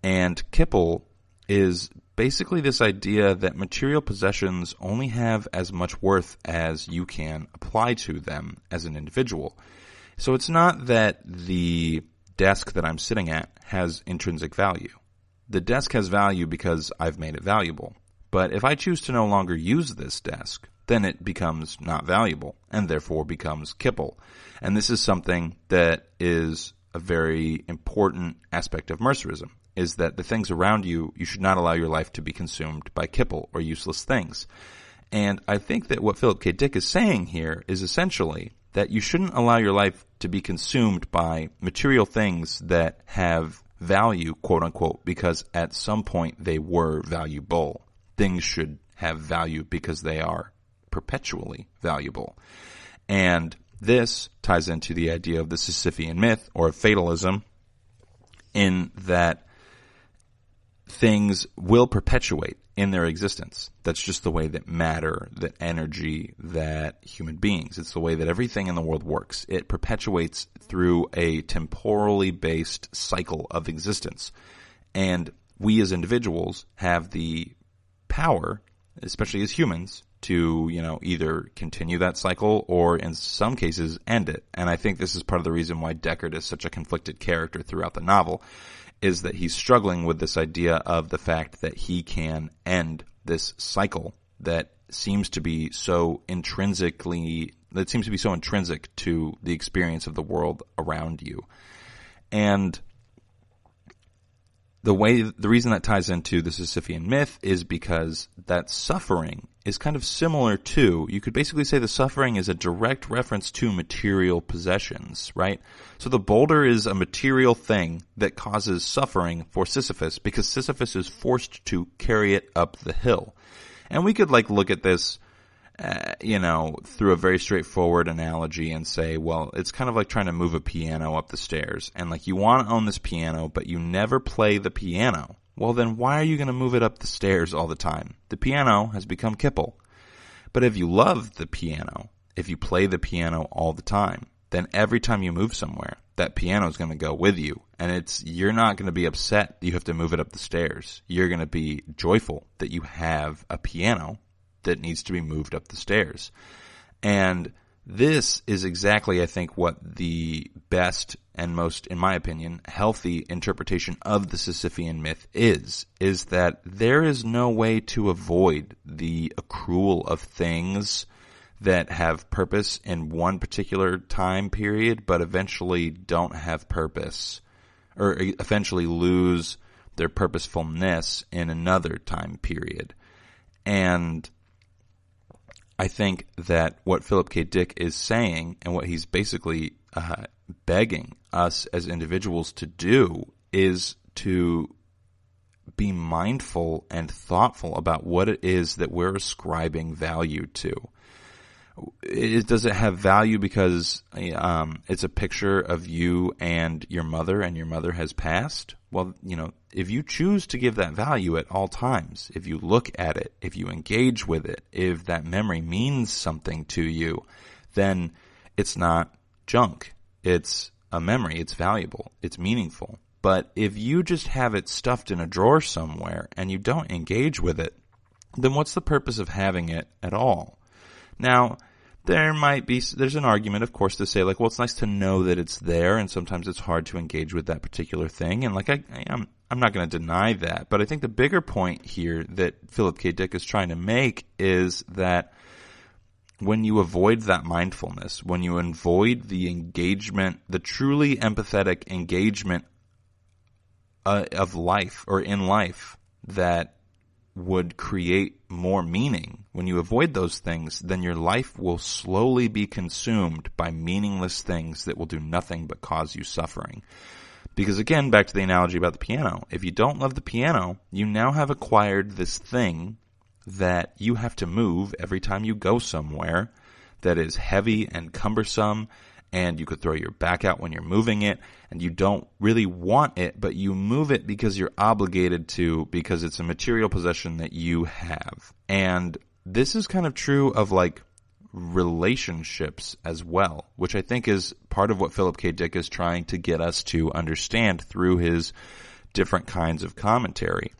And Kipple is basically this idea that material possessions only have as much worth as you can apply to them as an individual. So it's not that the desk that I'm sitting at has intrinsic value. The desk has value because I've made it valuable. But if I choose to no longer use this desk, then it becomes not valuable and therefore becomes Kipple. And this is something that is a very important aspect of Mercerism, is that the things around you, you should not allow your life to be consumed by Kipple or useless things. And I think that what Philip K. Dick is saying here is essentially that you shouldn't allow your life to be consumed by material things that have value, quote unquote, because at some point they were valuable. Things should have value because they are perpetually valuable. And this ties into the idea of the Sisyphean myth or fatalism, in that things will perpetuate in their existence. That's just the way that matter, that energy, that human beings, it's the way that everything in the world works. It perpetuates through a temporally based cycle of existence. And we as individuals have the power, especially as humans, to, either continue that cycle or in some cases end it. And I think this is part of the reason why Deckard is such a conflicted character throughout the novel, is that he's struggling with this idea of the fact that he can end this cycle that seems to be so intrinsic to the experience of the world around you. And the reason that ties into the Sisyphean myth is because that suffering is kind of similar to, you could basically say the suffering is a direct reference to material possessions, right? So the boulder is a material thing that causes suffering for Sisyphus because Sisyphus is forced to carry it up the hill. And we could look at this, through a very straightforward analogy and say, well, it's kind of like trying to move a piano up the stairs. And you want to own this piano, but you never play the piano. Well, then why are you going to move it up the stairs all the time? The piano has become Kipple. But if you love the piano, if you play the piano all the time, then every time you move somewhere, that piano is going to go with you. And you're not going to be upset that you have to move it up the stairs. You're going to be joyful that you have a piano that needs to be moved up the stairs. And this is exactly, I think, what the best and most, in my opinion, healthy interpretation of the Sisyphean myth is that there is no way to avoid the accrual of things that have purpose in one particular time period, but eventually don't have purpose, or eventually lose their purposefulness in another time period. And I think that what Philip K. Dick is saying, and what he's basically begging us as individuals to do, is to be mindful and thoughtful about what it is that we're ascribing value to. Does it have value because it's a picture of you and your mother has passed? Well, if you choose to give that value at all times, if you look at it, if you engage with it, if that memory means something to you, then it's not junk. It's a memory. It's valuable. It's meaningful. But if you just have it stuffed in a drawer somewhere and you don't engage with it, then what's the purpose of having it at all? Now, there's an argument, of course, to say, well, it's nice to know that it's there, and sometimes it's hard to engage with that particular thing. And I'm not going to deny that. But I think the bigger point here that Philip K. Dick is trying to make is that when you avoid that mindfulness, when you avoid the engagement, the truly empathetic engagement of life or in life that would create more meaning, when you avoid those things, then your life will slowly be consumed by meaningless things that will do nothing but cause you suffering. Because again, back to the analogy about the piano, if you don't love the piano, you now have acquired this thing that you have to move every time you go somewhere that is heavy and cumbersome, and you could throw your back out when you're moving it, and you don't really want it, but you move it because you're obligated to, because it's a material possession that you have. And this is kind of true of relationships as well, which I think is part of what Philip K. Dick is trying to get us to understand through his different kinds of commentary.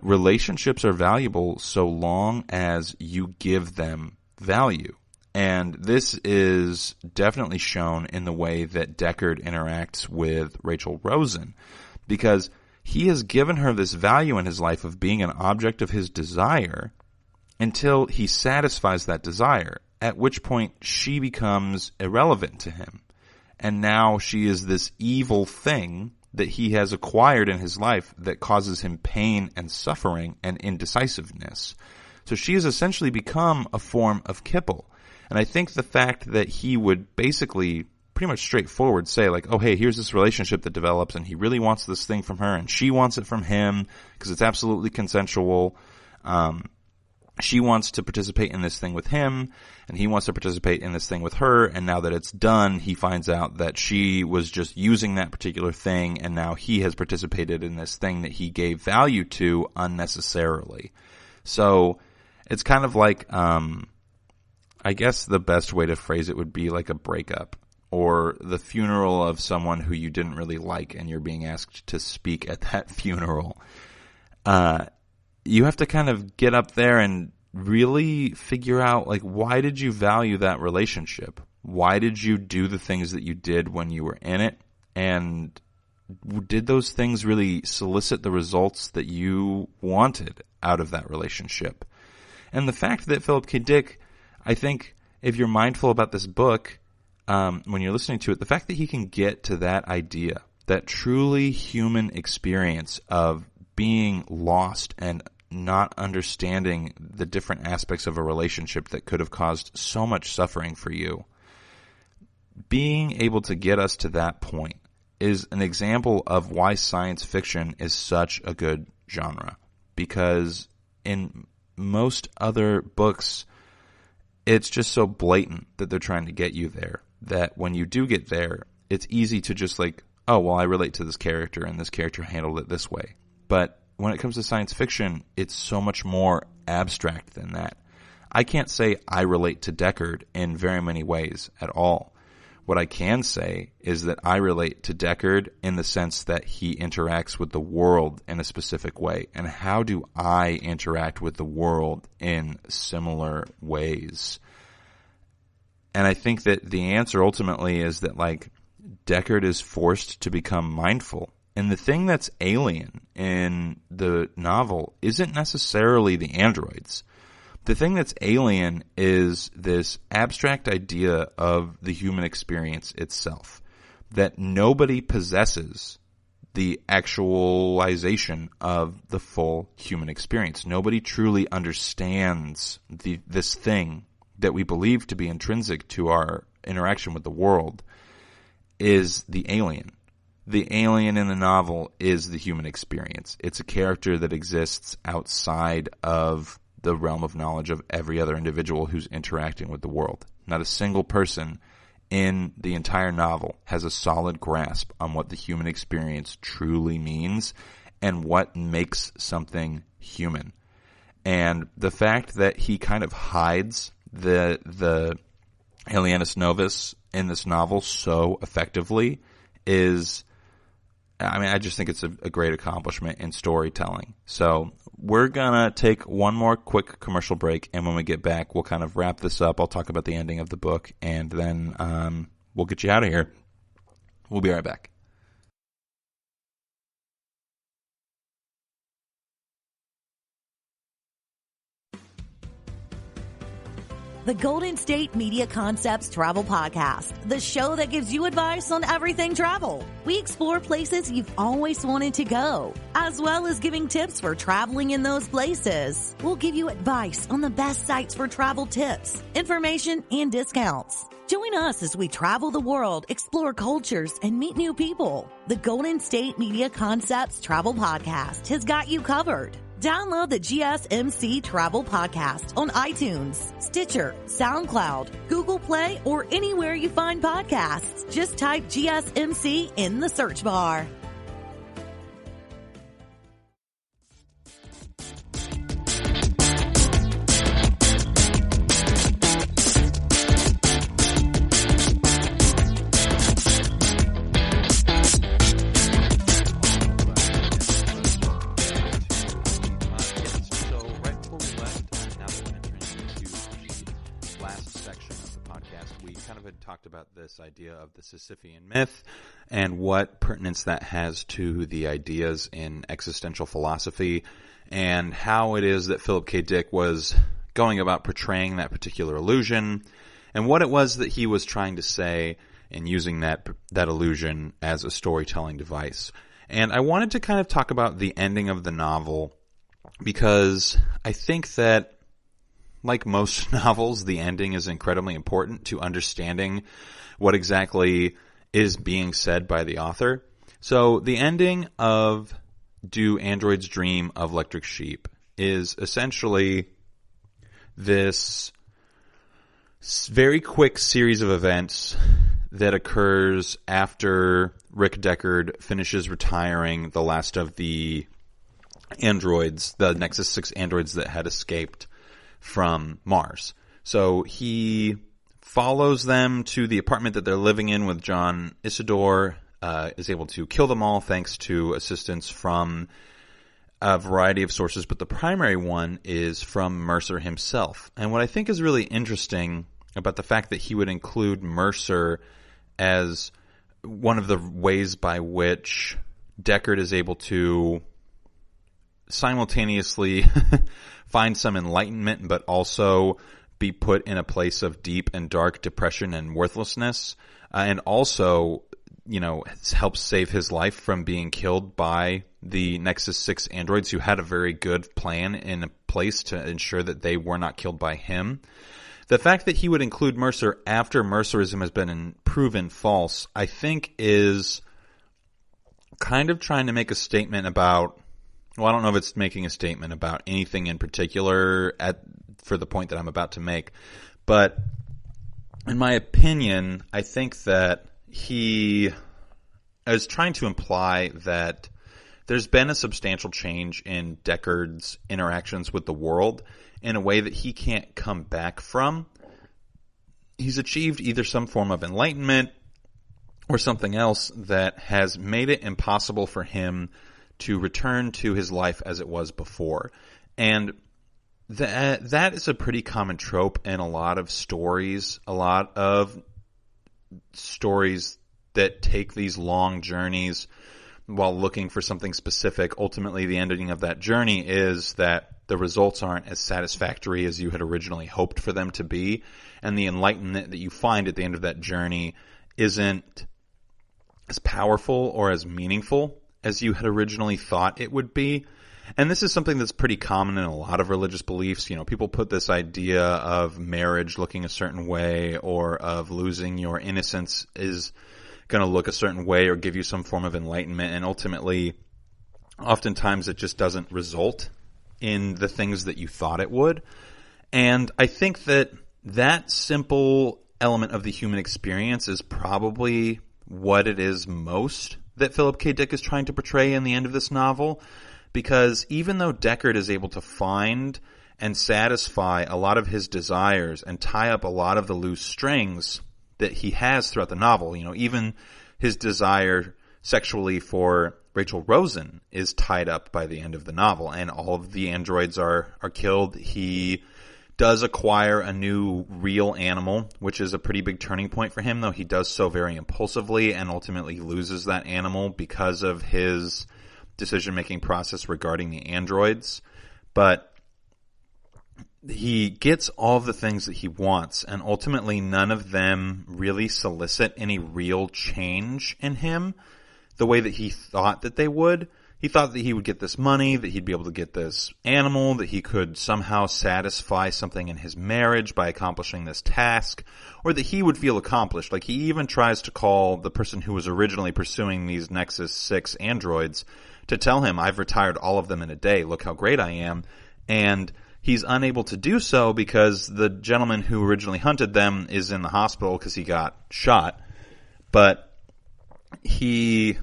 Relationships are valuable so long as you give them value. And this is definitely shown in the way that Deckard interacts with Rachel Rosen, because he has given her this value in his life of being an object of his desire until he satisfies that desire, at which point she becomes irrelevant to him. And now she is this evil thing that he has acquired in his life that causes him pain and suffering and indecisiveness. So she has essentially become a form of Kipple. And I think the fact that he would basically pretty much straightforward say like, oh, hey, here's this relationship that develops and he really wants this thing from her and she wants it from him because it's absolutely consensual. She wants to participate in this thing with him and he wants to participate in this thing with her. And now that it's done, he finds out that she was just using that particular thing and now he has participated in this thing that he gave value to unnecessarily. So it's kind of like, I guess the best way to phrase it would be like a breakup or the funeral of someone who you didn't really like and you're being asked to speak at that funeral. You have to kind of get up there and really figure out, like, why did you value that relationship? Why did you do the things that you did when you were in it? And did those things really solicit the results that you wanted out of that relationship? And the fact that Philip K. Dick, I think, if you're mindful about this book, when you're listening to it, the fact that he can get to that idea, that truly human experience of being lost and not understanding the different aspects of a relationship that could have caused so much suffering for you, being able to get us to that point is an example of why science fiction is such a good genre. Because in most other books, it's just so blatant that they're trying to get you there, that when you do get there, it's easy to just like, oh, well, I relate to this character and this character handled it this way. But when it comes to science fiction, it's so much more abstract than that. I can't say I relate to Deckard in very many ways at all. What I can say is that I relate to Deckard in the sense that he interacts with the world in a specific way. And how do I interact with the world in similar ways? And I think that the answer ultimately is that, like, Deckard is forced to become mindful. And the thing that's alien in the novel isn't necessarily the androids. The thing that's alien is this abstract idea of the human experience itself, that nobody possesses the actualization of the full human experience. Nobody truly understands this thing that we believe to be intrinsic to our interaction with the world is the alien. The alien in the novel is the human experience. It's a character that exists outside of the realm of knowledge of every other individual who's interacting with the world. Not a single person in the entire novel has a solid grasp on what the human experience truly means and what makes something human. And the fact that he kind of hides the alienus novus in this novel so effectively is, I mean, I just think it's a great accomplishment in storytelling. So we're going to take one more quick commercial break, and when we get back, we'll kind of wrap this up. I'll talk about the ending of the book, and then we'll get you out of here. We'll be right back. The Golden State Media Concepts Travel Podcast, the show that gives you advice on everything travel. We explore places you've always wanted to go, as well as giving tips for traveling in those places. We'll give you advice on the best sites for travel tips, information, and discounts. Join us as we travel the world, explore cultures, and meet new people. The Golden State Media Concepts Travel Podcast has got you covered. Download the GSMC Travel Podcast on iTunes, Stitcher, SoundCloud, Google Play, or anywhere you find podcasts. Just type GSMC in the search bar. This idea of the Sisyphean myth and what pertinence that has to the ideas in existential philosophy and how it is that Philip K. Dick was going about portraying that particular illusion and what it was that he was trying to say in using that illusion as a storytelling device. And I wanted to kind of talk about the ending of the novel because I think that like most novels, the ending is incredibly important to understanding what exactly is being said by the author. So the ending of Do Androids Dream of Electric Sheep is essentially this very quick series of events that occurs after Rick Deckard finishes retiring the last of the androids, the Nexus 6 androids that had escaped from Mars. So he follows them to the apartment that they're living in with John Isidore, is able to kill them all thanks to assistance from a variety of sources, but the primary one is from Mercer himself. And what I think is really interesting about the fact that he would include Mercer as one of the ways by which Deckard is able to simultaneously find some enlightenment, but also be put in a place of deep and dark depression and worthlessness, and also, helps save his life from being killed by the Nexus 6 androids, who had a very good plan in place to ensure that they were not killed by him. The fact that he would include Mercer after Mercerism has been proven false, I think, is kind of trying to make a statement about, well, I don't know if it's making a statement about anything in particular for the point that I'm about to make, but in my opinion, I think that he is trying to imply that there's been a substantial change in Deckard's interactions with the world in a way that he can't come back from. He's achieved either some form of enlightenment or something else that has made it impossible for him to return to his life as it was before. And that is a pretty common trope in a lot of stories that take these long journeys while looking for something specific. Ultimately, the ending of that journey is that the results aren't as satisfactory as you had originally hoped for them to be, and the enlightenment that you find at the end of that journey isn't as powerful or as meaningful as you had originally thought it would be. And this is something that's pretty common in a lot of religious beliefs. People put this idea of marriage looking a certain way, or of losing your innocence is going to look a certain way or give you some form of enlightenment, and ultimately, oftentimes it just doesn't result in the things that you thought it would. And I think that simple element of the human experience is probably what it is most that Philip K. Dick is trying to portray in the end of this novel, because even though Deckard is able to find and satisfy a lot of his desires and tie up a lot of the loose strings that he has throughout the novel, even his desire sexually for Rachel Rosen is tied up by the end of the novel, and all of the androids are killed. He does acquire a new real animal, which is a pretty big turning point for him, though he does so very impulsively and ultimately loses that animal because of his decision-making process regarding the androids. But he gets all the things that he wants, and ultimately none of them really solicit any real change in him the way that he thought that they would. He thought that he would get this money, that he'd be able to get this animal, that he could somehow satisfy something in his marriage by accomplishing this task, or that he would feel accomplished. Like, he even tries to call the person who was originally pursuing these Nexus 6 androids to tell him, I've retired all of them in a day, look how great I am. And he's unable to do so because the gentleman who originally hunted them is in the hospital because he got shot. But he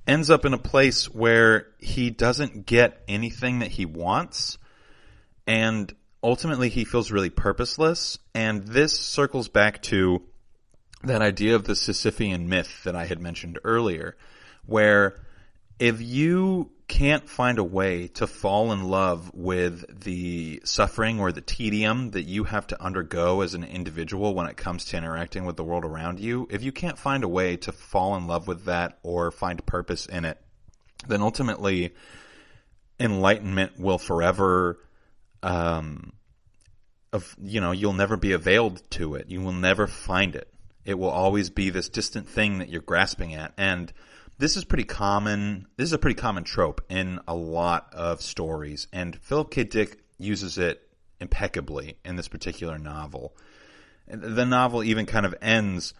ends up in a place where he doesn't get anything that he wants, and ultimately he feels really purposeless. And this circles back to that idea of the Sisyphean myth that I had mentioned earlier, where if you can't find a way to fall in love with the suffering or the tedium that you have to undergo as an individual when it comes to interacting with the world around you, if you can't find a way to fall in love with that or find purpose in it, then ultimately enlightenment will forever, you'll never be availed to it. You will never find it. It will always be this distant thing that you're grasping at. And this is pretty common. This is a pretty common trope in a lot of stories, and Philip K. Dick uses it impeccably in this particular novel. The novel even kind of ends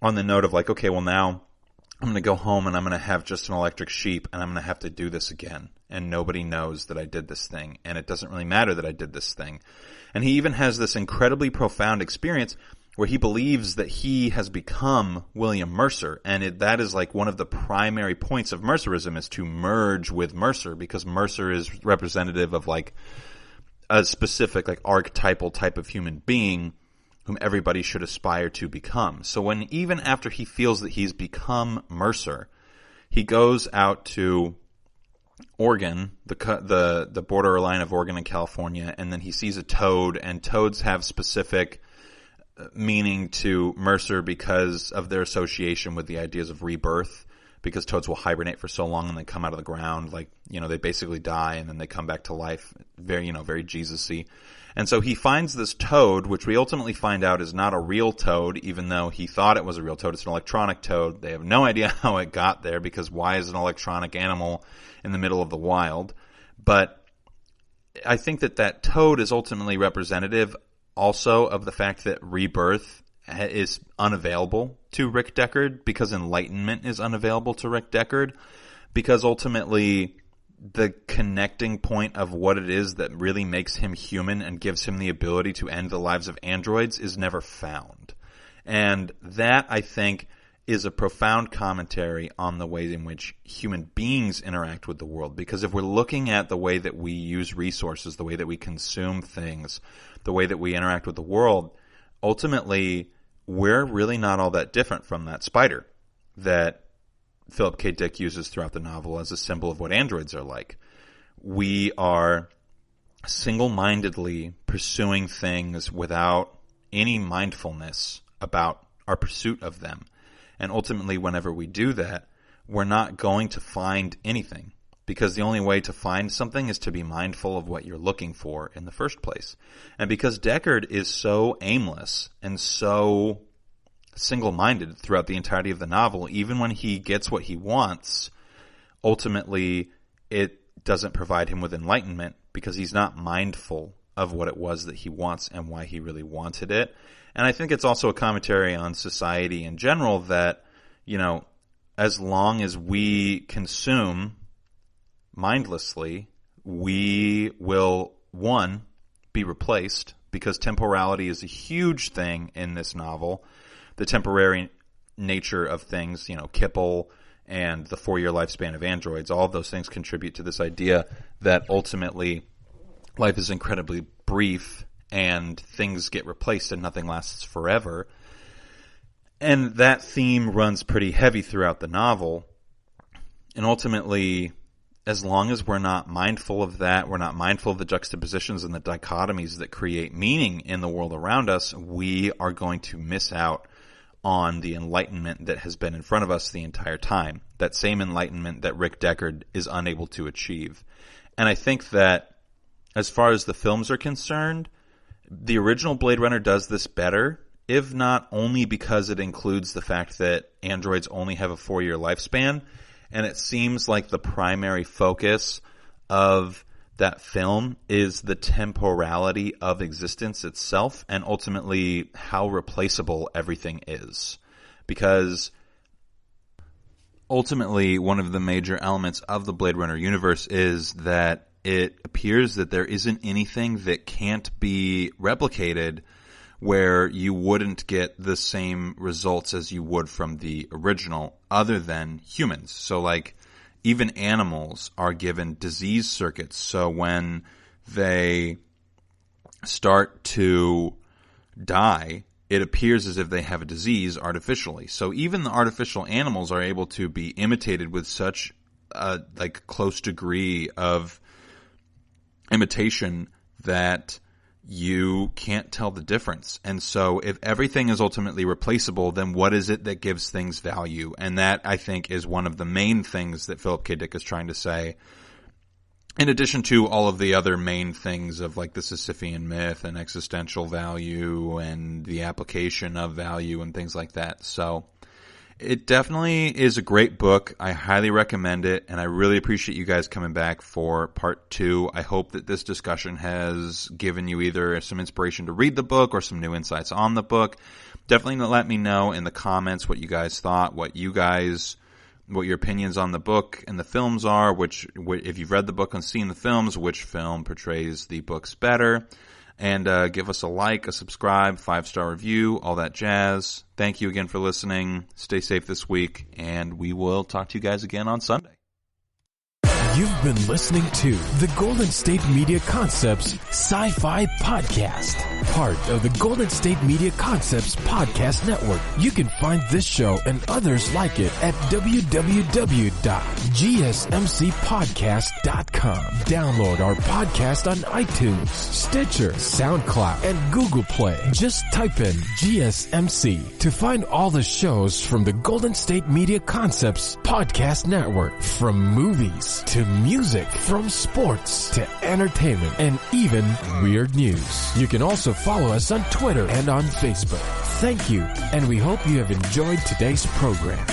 on the note of like, okay, well now I'm going to go home and I'm going to have just an electric sheep and I'm going to have to do this again. And nobody knows that I did this thing. And it doesn't really matter that I did this thing. And he even has this incredibly profound experience where he believes that he has become William Mercer. And that is like one of the primary points of Mercerism, is to merge with Mercer, because Mercer is representative of like a specific like archetypal type of human being whom everybody should aspire to become. So when, even after he feels that he's become Mercer, he goes out to Oregon, the borderline of Oregon and California, and then he sees a toad, and toads have specific meaning to Mercer because of their association with the ideas of rebirth, because toads will hibernate for so long and then come out of the ground, like, you know, they basically die and then they come back to life, very, you know, very Jesus-y. And so he finds this toad, which we ultimately find out is not a real toad, even though he thought it was a real toad. It's an electronic toad. They have no idea how it got there, because why is an electronic animal in the middle of the wild? But I think that toad is ultimately representative also of the fact that rebirth is unavailable to Rick Deckard, because enlightenment is unavailable to Rick Deckard, because ultimately the connecting point of what it is that really makes him human and gives him the ability to end the lives of androids is never found. And that, I think, is a profound commentary on the way in which human beings interact with the world. Because if we're looking at the way that we use resources, the way that we consume things, the way that we interact with the world, ultimately we're really not all that different from that spider that Philip K. Dick uses throughout the novel as a symbol of what androids are like. We are single-mindedly pursuing things without any mindfulness about our pursuit of them. And ultimately, whenever we do that, we're not going to find anything, because the only way to find something is to be mindful of what you're looking for in the first place. And because Deckard is so aimless and so single-minded throughout the entirety of the novel, even when he gets what he wants, ultimately it doesn't provide him with enlightenment, because he's not mindful of what it was that he wants and why he really wanted it. And I think it's also a commentary on society in general that, you know, as long as we consume mindlessly, we will, one, be replaced, because temporality is a huge thing in this novel. The temporary nature of things, you know, Kipple and the 4-year lifespan of androids, all of those things contribute to this idea that ultimately life is incredibly brief and things get replaced and nothing lasts forever. And that theme runs pretty heavy throughout the novel. And ultimately, as long as we're not mindful of that, we're not mindful of the juxtapositions and the dichotomies that create meaning in the world around us, we are going to miss out on the enlightenment that has been in front of us the entire time. That same enlightenment that Rick Deckard is unable to achieve. And I think that as far as the films are concerned, the original Blade Runner does this better, if not only because it includes the fact that androids only have a 4-year lifespan, and it seems like the primary focus of that film is the temporality of existence itself, and ultimately how replaceable everything is. Because ultimately, one of the major elements of the Blade Runner universe is that it appears that there isn't anything that can't be replicated where you wouldn't get the same results as you would from the original, other than humans. So, like, even animals are given disease circuits. So when they start to die, it appears as if they have a disease artificially. So even the artificial animals are able to be imitated with such a close degree of imitation that you can't tell the difference. And so if everything is ultimately replaceable, then what is it that gives things value? And that, I think, is one of the main things that Philip K. Dick is trying to say, in addition to all of the other main things of like the Sisyphean myth and existential value and the application of value and things like that. So It definitely is a great book. I highly recommend it, and I really appreciate you guys coming back for part 2. I hope that this discussion has given you either some inspiration to read the book or some new insights on the book. Definitely let me know in the comments what you guys thought, what your opinions on the book and the films are, if you've read the book and seen the films, which film portrays the books better. And give us a like, a subscribe, 5-star review, all that jazz. Thank you again for listening. Stay safe this week, and we will talk to you guys again on Sunday. You've been listening to the Golden State Media Concepts Sci-Fi Podcast, part of the Golden State Media Concepts Podcast Network. You can find this show and others like it at www.gsmcpodcast.com. Download our podcast on iTunes, Stitcher, SoundCloud, and Google Play. Just type in GSMC to find all the shows from the Golden State Media Concepts Podcast Network, from movies to music, from sports to entertainment, and even weird news. You can also follow us on Twitter and on Facebook. Thank you, and we hope you have enjoyed today's program.